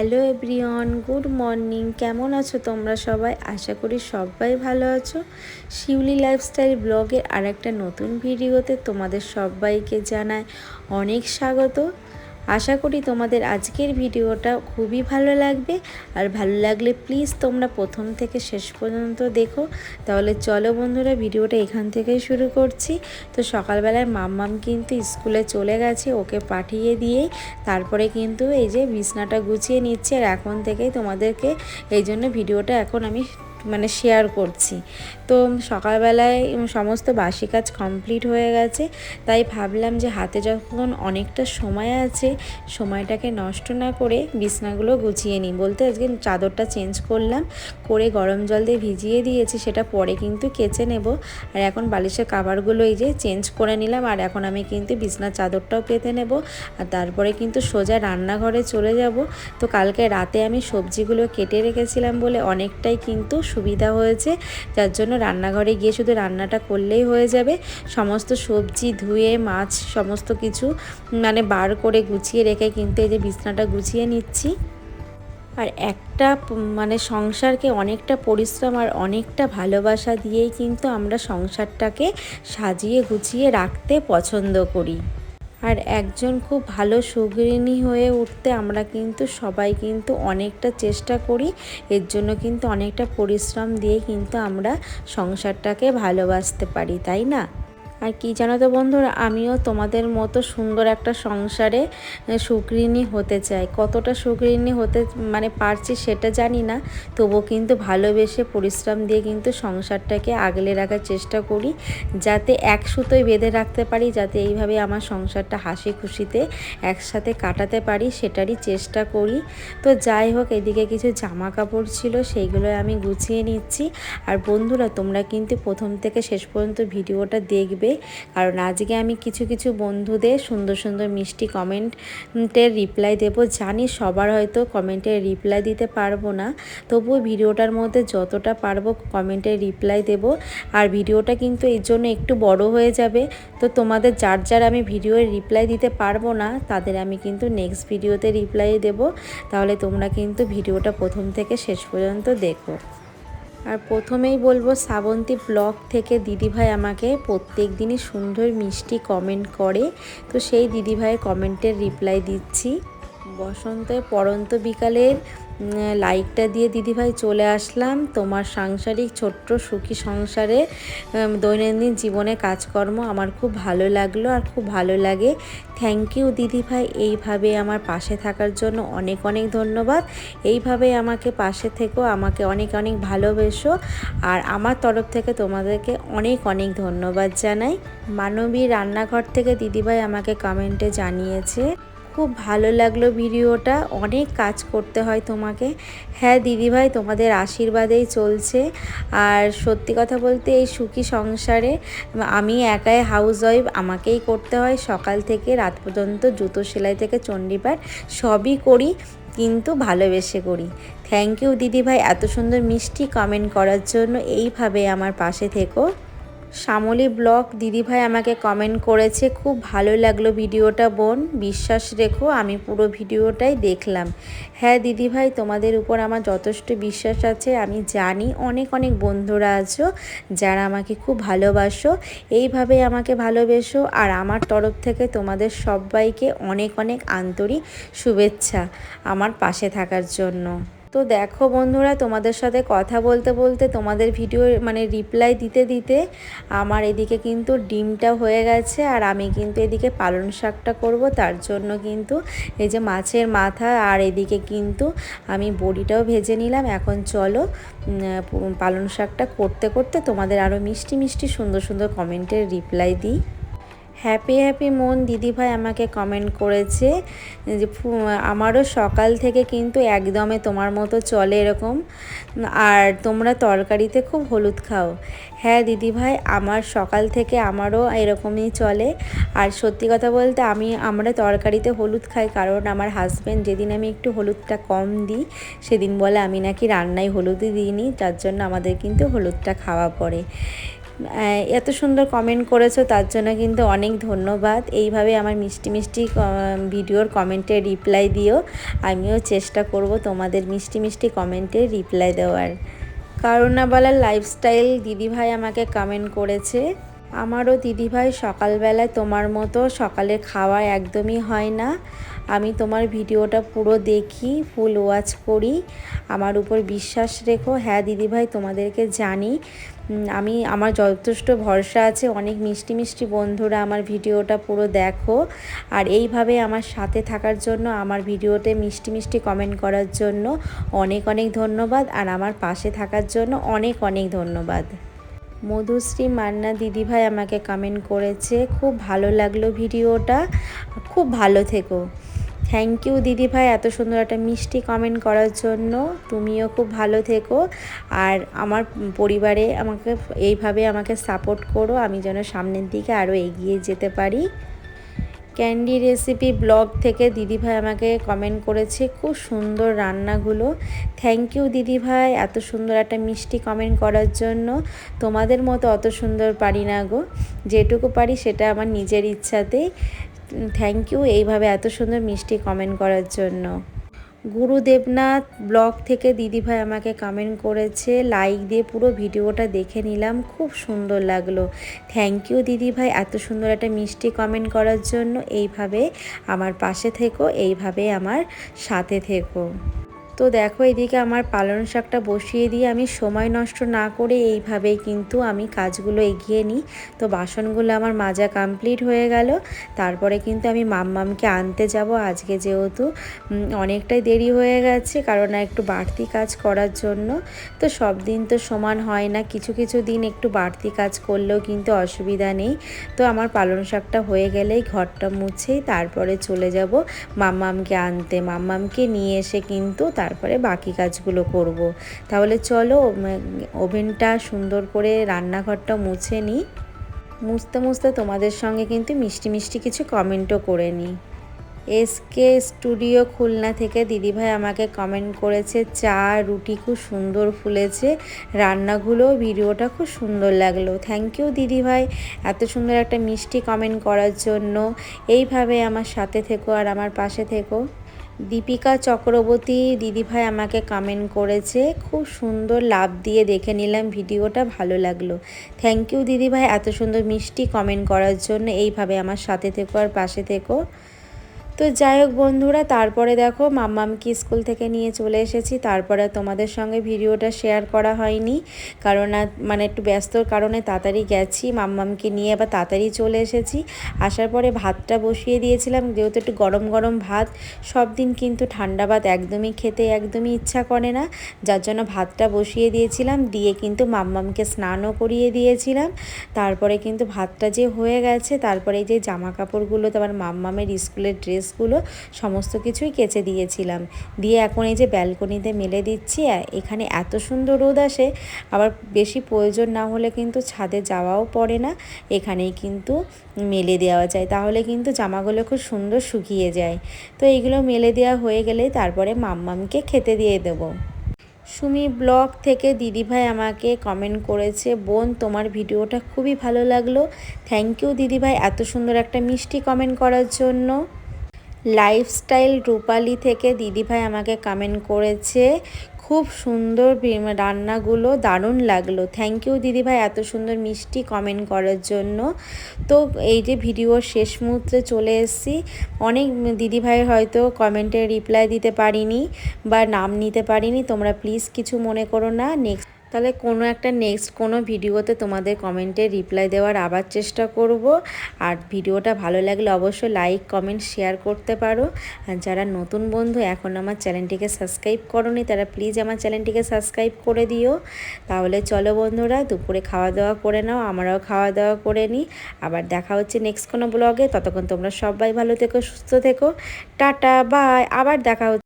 Hello everyone, good morning. কেমন আছো তোমরা সবাই? আশা করি সবাই ভালো আছো। শিউলি লাইফস্টাইল ব্লগের আর একটা নতুন ভিডিওতে তোমাদের সবাইকে জানাই অনেক স্বাগত। আশা করি তোমাদের আজকের ভিডিওটা খুবই ভালো লাগবে, আর ভালো লাগলে প্লিজ তোমরা প্রথম থেকে শেষ পর্যন্ত দেখো। তাহলে চলো বন্ধুরা, ভিডিওটা এখান থেকেই শুরু করছি। তো সকালবেলায় মাম্মাম কিন্তু স্কুলে চলে গেছে, ওকে পাঠিয়ে দিয়েই তারপরে কিন্তু এই যে বিছনাটা গুছিয়ে নিচ্ছে। আর এখন থেকেই তোমাদেরকে এই জন্য ভিডিওটা এখন আমি শেয়ার করছি। তো সকালবেলায় সমস্ত বাসি কাজ কমপ্লিট হয়ে গেছে, তাই ভাবলাম যে হাতে যখন অনেকটা সময় আছে, সময়টাকে নষ্ট না করে বিছনাগুলো গুছিয়ে নিই। বলতে আজকে চাদরটা চেঞ্জ করলাম, করে গরম জল দিয়ে ভিজিয়ে দিয়েছি, সেটা পরে কিন্তু কেচে নেব। আর এখন বালিশের কাভারগুলো এই যে চেঞ্জ করে নিলাম, আর এখন আমি কিন্তু বিছনার চাদরটাও পেতে নেব, আর তারপরে কিন্তু সোজা রান্নাঘরে চলে যাব। তো কালকে রাতে আমি সবজিগুলো কেটে রেখেছিলাম বলে অনেকটাই কিন্তু সুবিধা হয়েছে, যার জন্য রান্নাঘরে গিয়ে শুধু রান্নাটা করলেই হয়ে যাবে। সমস্ত সবজি ধুয়ে মাছ সমস্ত কিছু বার করে গুছিয়ে রেখে কিন্তু এই যে বিছনাটা গুছিয়ে নিচ্ছি। আর একটা সংসারকে অনেকটা পরিশ্রম আর অনেকটা ভালোবাসা দিয়েই কিন্তু আমরা সংসারটাকে সাজিয়ে গুছিয়ে রাখতে পছন্দ করি। আর একজন খুব ভালো সুগৃহিণী হয়ে উঠতে আমরা কিন্তু সবাই কিন্তু অনেকটা চেষ্টা করি, এর জন্য কিন্তু অনেকটা পরিশ্রম দিয়ে কিন্তু আমরা সংসারটাকে ভালোবাসতে পারি, তাই না? আর কি জানো তো বন্ধুরা, আমিও তোমাদের মতো সুন্দর একটা সংসারে সুগৃহিণী হতে চাই। কতটা সুগৃহিণী হতে পারছি সেটা জানি না, তবুও কিন্তু ভালোবেসে পরিশ্রম দিয়ে কিন্তু সংসারটাকে আগলে রাখার চেষ্টা করি, যাতে এক সুতোয় বেঁধে রাখতে পারি, যাতে এইভাবে আমার সংসারটা হাসি খুশিতে একসাথে কাটাতে পারি, সেটারই চেষ্টা করি। তো যাই হোক, এদিকে কিছু জামা কাপড় ছিল, সেইগুলো আমি গুছিয়ে নিচ্ছি। আর বন্ধুরা, তোমরা কিন্তু প্রথম থেকে শেষ পর্যন্ত ভিডিওটা দেখবে, কারণ আজকে আমি কিছু কিছু বন্ধুদের সুন্দর সুন্দর মিষ্টি কমেন্টের রিপ্লাই দেব। জানি সবার হয়তো কমেন্টের রিপ্লাই দিতে পারবো না, তবুও ভিডিওটার মধ্যে যতটা পারবো কমেন্টের রিপ্লাই দেব। আর ভিডিওটা কিন্তু এই জন্য একটু বড় হয়ে যাবে, তো তোমাদের যার আমি ভিডিওর রিপ্লাই দিতে পারবো না তাদের আমি কিন্তু নেক্সট ভিডিওতে রিপ্লাই দেব। তাহলে তোমরা কিন্তু ভিডিওটা প্রথম থেকে শেষ পর্যন্ত দেখো। আর প্রথমেই বলবো, শ্রাবন্তী ব্লগ থেকে দিদিভাই আমাকে প্রত্যেক দিনই সুন্দর মিষ্টি কমেন্ট করে, তো সেই দিদিভাইয়ের কমেন্টের রিপ্লাই দিচ্ছি। বসন্তের পড়ন্ত বিকালের লাইকটা দিয়ে দিদিভাই চলে আসলাম তোমার সাংসারিক ছোট্ট সুখী সংসারে দৈনন্দিন জীবনে কাজকর্ম আমার খুব ভালো লাগলো আর খুব ভালো লাগে। থ্যাংক ইউ দিদিভাই, এইভাবে আমার পাশে থাকার জন্য অনেক অনেক ধন্যবাদ। এইভাবে আমাকে পাশে থেকো, আমাকে অনেক অনেক ভালোবেসো, আর আমার তরফ থেকে তোমাদেরকে অনেক অনেক ধন্যবাদ জানাই। মানবী রান্নাঘর থেকে দিদিভাই আমাকে কমেন্টে জানিয়েছে, খুব ভালো লাগলো ভিডিওটা, অনেক কাজ করতে হয় তোমাকে। হ্যাঁ দিদিভাই, তোমাদের আশীর্বাদেই চলছে। আর সত্যি কথা বলতে এই সুখী সংসারে আমি একাই হাউসওয়াইফ, আমাকেই করতে হয় সকাল থেকে রাত পর্যন্ত, জুতো সেলাই থেকে চণ্ডীপাঠ সবই করি, কিন্তু ভালোবেসে করি। থ্যাংক ইউ দিদিভাই এত সুন্দর মিষ্টি কমেন্ট করার জন্য। এইভাবে আমার পাশে থেকো। শ্যামলী ব্লগ দিদিভাই আমাকে কমেন্ট করেছে, খুব ভালো লাগলো ভিডিওটা বোন, বিশ্বাস রেখো আমি পুরো ভিডিওটাই দেখলাম। হ্যাঁ দিদিভাই, তোমাদের উপর আমার যথেষ্ট বিশ্বাস আছে, আমি জানি অনেক অনেক বন্ধুরা আছো যারা আমাকে খুব ভালোবাসো, এইভাবে আমাকে ভালোবেসো। আর আমার তরফ থেকে তোমাদের সবাইকে অনেক অনেক আন্তরিক শুভেচ্ছা আমার পাশে থাকার জন্য। তো দেখো বন্ধুরা, তোমাদের সাথে কথা বলতে বলতে তোমাদের ভিডিও রিপ্লাই দিতে দিতে আমার এদিকে কিন্তু ডিমটা হয়ে গেছে, আর আমি কিন্তু এদিকে পালং শাকটা করব, তার জন্য কিন্তু এই যে মাছের মাথা আর এদিকে কিন্তু আমি বড়িটাও ভেজে নিলাম। এখন চলো পালং শাকটা করতে করতে তোমাদের আরও মিষ্টি মিষ্টি সুন্দর সুন্দর কমেন্টের রিপ্লাই দিই। হ্যাপি হ্যাপি মন দিদিভাই আমাকে কমেন্ট করেছে যে আমারও সকাল থেকে কিন্তু একদমে তোমার মতো চলে এরকম, আর তোমরা তরকারিতে খুব হলুদ খাও। হ্যাঁ দিদিভাই, আমার সকাল থেকে আমারও এরকমই চলে। আর সত্যি কথা বলতে আমরা তরকারিতে হলুদ খাই, কারণ আমার হাজব্যান্ড যেদিন আমি একটু হলুদটা কম দিই সেদিন বলে আমি নাকি রান্নায় হলুদই দিইনি, যার জন্য আমাদের কিন্তু হলুদটা খাওয়া পড়ে। এত সুন্দর কমেন্ট করেছো, তার জন্য কিন্তু অনেক ধন্যবাদ। এইভাবে আমার মিষ্টি মিষ্টি ভিডিওর কমেন্টে রিপ্লাই দিও। আমিও চেষ্টা করব তোমাদের মিষ্টি মিষ্টি কমেন্টে রিপ্লাই দেওয়ার। কারুণাবালার লাইফস্টাইল দিদিভাই আমাকে কমেন্ট করেছে, আমারও দিদিভাই সকালবেলায় তোমার মতো সকালে খাওয়া একদমই হয় না। আমি তোমার ভিডিওটা পুরো দেখি, ফুল ওয়াচ করি, আমার উপর বিশ্বাস রেখো। হ্যাঁ দিদিভাই, তোমাদেরকে জানি, আমার যথেষ্ট ভরসা আছে। অনেক মিষ্টি মিষ্টি বন্ধুরা আমার ভিডিওটা পুরো দেখো, আর এইভাবে আমার সাথে থাকার জন্য, আমার ভিডিওতে মিষ্টি মিষ্টি কমেন্ট করার জন্য অনেক অনেক ধন্যবাদ, আর আমার পাশে থাকার জন্য অনেক অনেক ধন্যবাদ। মধুশ্রী মান্না দিদিভাই আমাকে কমেন্ট করেছে, খুব ভালো লাগলো ভিডিওটা, খুব ভালো থেকো। থ্যাংক ইউ দিদিভাই এত সুন্দর একটা মিষ্টি কমেন্ট করার জন্য। তুমিও খুব ভালো থেকো, আর আমার পরিবারে এইভাবে আমাকে সাপোর্ট করো, আমি যেন সামনের দিকে আরও এগিয়ে যেতে পারি। ক্যান্ডি রেসিপি ব্লগ থেকে দিদিভাই আমাকে কমেন্ট করেছে, খুব সুন্দর রান্নাগুলো। থ্যাংক ইউ দিদিভাই এত সুন্দর একটা মিষ্টি কমেন্ট করার জন্য। তোমাদের মতো অত সুন্দর পারি না গো, যেটুকু পারি সেটা আমার নিজের ইচ্ছাতেই। থ্যাংক ইউ এইভাবে এত সুন্দর মিষ্টি কমেন্ট করার জন্য। গুরুদেবনাথ ব্লগ থেকে দিদিভাই আমাকে কমেন্ট করেছে, লাইক দিয়ে পুরো ভিডিওটা দেখে নিলাম, খুব সুন্দর লাগলো। থ্যাংক ইউ দিদিভাই এত সুন্দর একটা মিষ্টি কমেন্ট করার জন্য। এইভাবে আমার পাশে থেকো, এইভাবে আমার সাথে থেকো। তো দেখো এদিকে আমার পালং শাকটা বসিয়ে দিয়ে আমি সময় নষ্ট না করে এইভাবেই কিন্তু আমি কাজগুলো এগিয়ে নিই। তো বাসনগুলো আমার মাজা কমপ্লিট হয়ে গেল। তারপরে কিন্তু আমি মাম্মামকে আনতে যাব। আজকে যেহেতু অনেকটাই দেরি হয়ে গেছে, কারণ একটু বাড়তি কাজ করার জন্য। তো সব দিন তো সমান হয় না, কিছু কিছু দিন একটু বাড়তি কাজ করলেও কিন্তু অসুবিধা নেই। তো আমার পালং শাকটা হয়ে গেলেই ঘরটা মুছেই তারপরে চলে যাব মাম্মামকে আনতে। মাম্মামকে নিয়ে এসে কিন্তু তারপরে বাকি কাজগুলো করব। তাহলে চলো ওভেনটা সুন্দর করে রান্নাঘরটা মুছে নিই। মুছতে মুছতে তোমাদের সঙ্গে কিন্তু মিষ্টি মিষ্টি কিছু কমেন্টও করে নিই। এসকে স্টুডিও খুলনা থেকে দিদিভাই আমাকে কমেন্ট করেছে, চা রুটি খুব সুন্দর ফুলেছে, রান্নাগুলো ভিডিওটা খুব সুন্দর লাগলো। থ্যাংক ইউ দিদিভাই এত সুন্দর একটা মিষ্টি কমেন্ট করার জন্য। এইভাবে আমার সাথে থেকো আর আমার পাশে থেকো। দীপিকা চক্রবর্তী দিদিভাই আমাকে কমেন্ট করেছে, খুব সুন্দর লাভ দিয়ে দেখে নিলাম ভিডিওটা, ভালো লাগলো। থ্যাংক ইউ দিদিভাই এত সুন্দর মিষ্টি কমেন্ট করার জন্য। এইভাবে আমার সাথে থেকো আর পাশে থেকো। তো যাই হোক বন্ধুরা, তারপরে দেখো মাম্মামকে স্কুল থেকে নিয়ে চলে এসেছি। তারপরে তোমাদের সঙ্গে ভিডিওটা শেয়ার করা হয়নি, কারণ মানে একটু ব্যস্তর কারণে তাড়াতাড়ি গেছি, মাম্মামকে নিয়ে আবার তাড়াতাড়ি চলে এসেছি। আসার পরে ভাতটা বসিয়ে দিয়েছিলাম, যেহেতু একটু গরম গরম ভাত, সব দিন কিন্তু ঠান্ডা ভাত একদমই খেতে একদমই ইচ্ছা করে না, যার জন্য ভাতটা বসিয়ে দিয়েছিলাম, দিয়ে কিন্তু মাম্মামকে স্নানও করিয়ে দিয়েছিলাম। তারপরে কিন্তু ভাতটা যে হয়ে গেছে, তারপরে এই যে জামা কাপড়গুলো, তারপর মাম্মামের স্কুলের ড্রেসগুলো সমস্ত কিছুই কেচে দিয়েছিলাম, দিয়ে এখন এই যে ব্যালকনিতে মেলে দিচ্ছি। এখানে এত সুন্দর রোদ আসে, আবার বেশি প্রয়োজন না হলে কিন্তু ছাদে যাওয়াও পড়ে না, এখানেই কিন্তু মেলে দেওয়া যায়, তাহলে কিন্তু জামাগুলো খুব সুন্দর শুকিয়ে যায়। তো এইগুলো মেলে দেওয়া হয়ে গেলে তারপরে মাম্মামকে খেতে দিয়ে দেবো। সুমি ব্লগ থেকে দিদিভাই আমাকে কমেন্ট করেছে, বোন তোমার ভিডিওটা খুবই ভালো লাগলো। থ্যাংক ইউ দিদিভাই এত সুন্দর একটা মিষ্টি কমেন্ট করার জন্য। লাইফস্টাইল রূপালি থেকে দিদিভাই আমাকে কমেন্ট করেছে, খুব সুন্দর রান্নাগুলো, দারুণ লাগলো। থ্যাংক ইউ দিদিভাই এত সুন্দর মিষ্টি কমেন্ট করার জন্য। তো এই যে ভিডিওর শেষ মুহূর্তে চলে এসেছি, অনেক দিদিভাই হয়তো কমেন্টে রিপ্লাই দিতে পারিনি বা নাম নিতে পারিনি, তোমরা প্লিজ কিছু মনে করো না। তাহলে নেক্সট কোনো ভিডিওতে তোমাদের কমেন্টে রিপ্লাই দেওয়ার আবার চেষ্টা করব। আর ভিডিওটা ভালো লাগলে অবশ্যই লাইক কমেন্ট শেয়ার করতে পারো। আর যারা নতুন বন্ধু এখন আমার চ্যানেলটিকে সাবস্ক্রাইব করোনি, তারা প্লিজ আমার চ্যানেলটিকে সাবস্ক্রাইব করে দিও। তাহলে চলো বন্ধুরা, দুপুরে খাওয়া দাওয়া করে নাও, আমরাও খাওয়া দাওয়া করে নিই। আবার দেখা হচ্ছে নেক্সট কোনো ব্লগে। ততক্ষণ তোমরা সবাই ভালো থেকো, সুস্থ থেকো, টাটা বাই, আবার দেখা হচ্ছে।